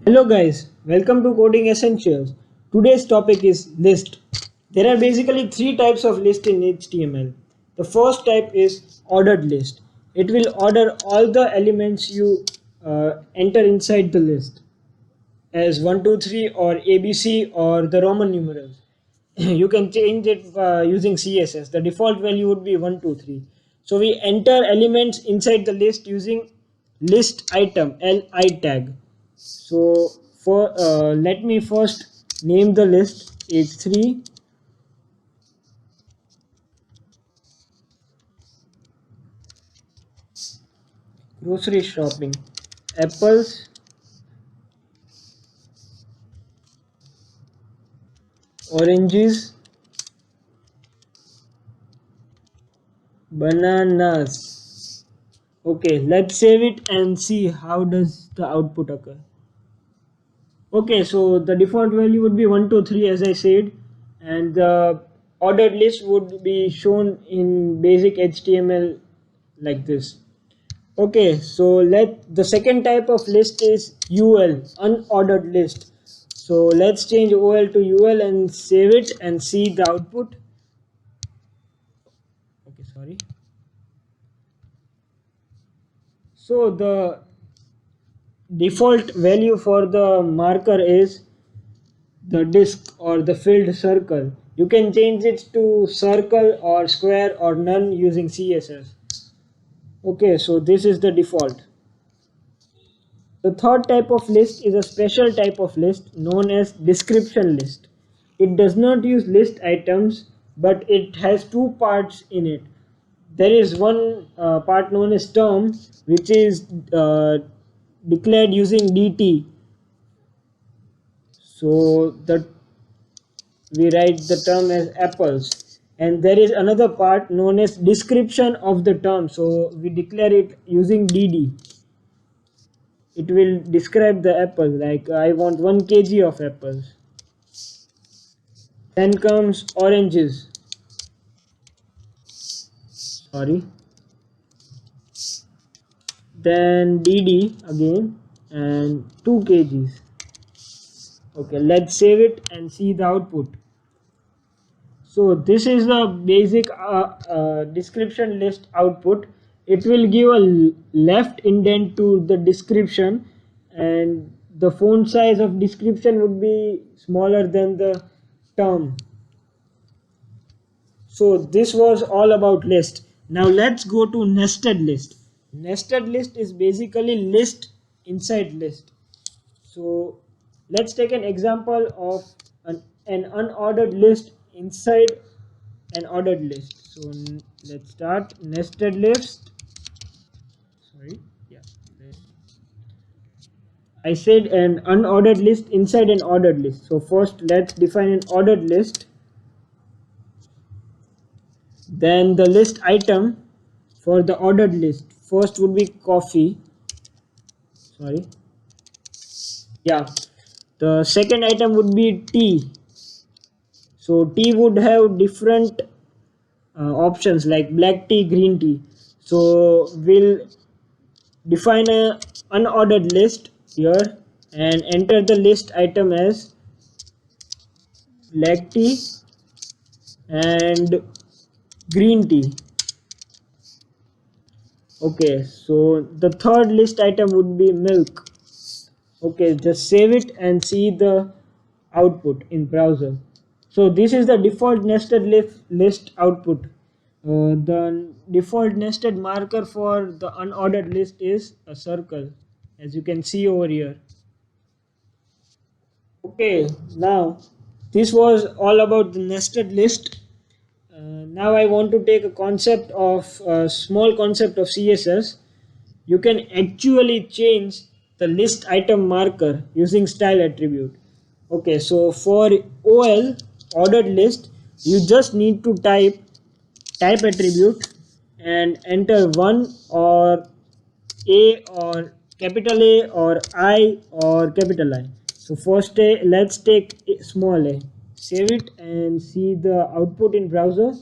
Hello guys, welcome to Coding Essentials. Today's topic is list. There are basically three types of list in HTML. The first type is ordered list. It will order all the elements you enter inside the list as 1, 2, 3 or ABC or the Roman numerals. You can change it using CSS. The default value would be 1, 2, 3. So we enter elements inside the list using list item li tag. So for let me first name the list H3 grocery shopping, apples, oranges, bananas. Okay, let's save it and see how does the output occur. Okay, so the default value would be 1, 2, 3 as I said, and the ordered list would be shown in basic HTML like this. Okay, so let the second type of list is UL, unordered list. So let's change OL to UL and save it and see the output. Okay, sorry. So the default value for the marker is the disk or the filled circle. You can change it to circle or square or none using CSS. Okay, so this is the default. The third type of list is a special type of list known as description list. It does not use list items, but it has two parts in it. There is one part known as term, which is declared using DT. So the we write the term as apples, and there is another part known as description of the term. So we declare it using DD. It will describe the apple, like I want 1 kg of apples. Then comes oranges, sorry, then DD again, and 2 kgs. Okay, let's save it and see the output. So this is the basic description list output. It will give a left indent to the description, and the font size of description would be smaller than the term. So this was all about list. Now let's go to nested list. Nested list is basically list inside list. So let's take an example of an unordered list inside an ordered list. So let's start nested list. Sorry, yeah. I said an unordered list inside an ordered list. So first let's define an ordered list. Then the list item for the ordered list. First would be coffee. Sorry. Yeah. The second item would be tea. So tea would have different options like black tea, green tea. So we'll define a unordered list here and enter the list item as black tea and green tea. Okay, so the third list item would be milk. Okay, just save it and see the output in browser. So this is the default nested list output. The default nested marker for the unordered list is a circle, as you can see over here. Okay, now this was all about the nested list. Now I want to take a concept of a small concept of CSS. You can actually change the list item marker using style attribute. Okay, so for OL ordered list, you just need to type attribute and enter 1 or A or capital A or I or capital I. So first let's take small a, save it and see the output in browser.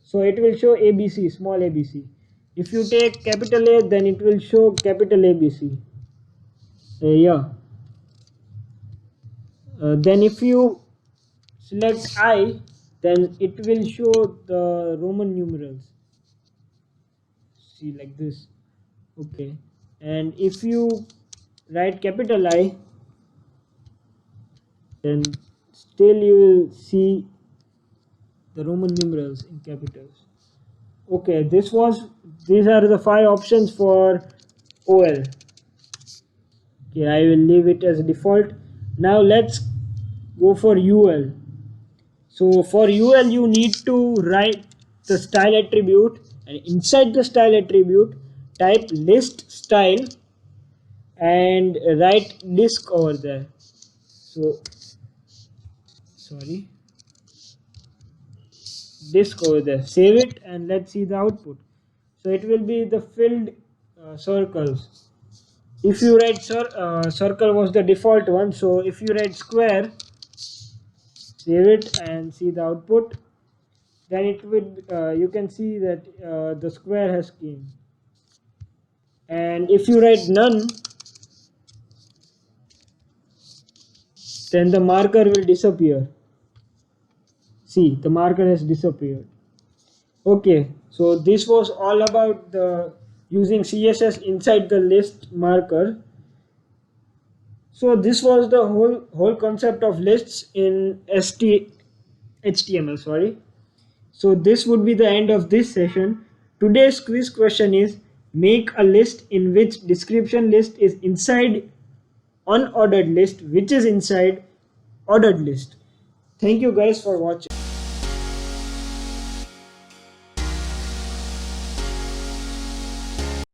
So it will show ABC, small ABC. If you take capital A, then it will show capital ABC. Yeah. Then if you select I, then it will show the Roman numerals. See, like this. Okay. And if you write capital I, then still you will see the Roman numerals in capitals. Okay, these are the 5 options for OL. Okay, I will leave it as default. Now let's go for UL. So for UL you need to write the style attribute, and inside the style attribute type list style and write disk over there. So sorry, disk over there. Save it and let's see the output. So it will be the filled circles. If you write circle was the default one, so if you write square, save it and see the output, then it would you can see that the square has came. And if you write none, then the marker will disappear. See, the marker has disappeared. Okay, so this was all about the using CSS inside the list marker. So this was the whole concept of lists in HTML. Sorry. So this would be the end of this session. Today's quiz question is: make a list in which description list is inside unordered list, which is inside ordered list. Thank you guys for watching.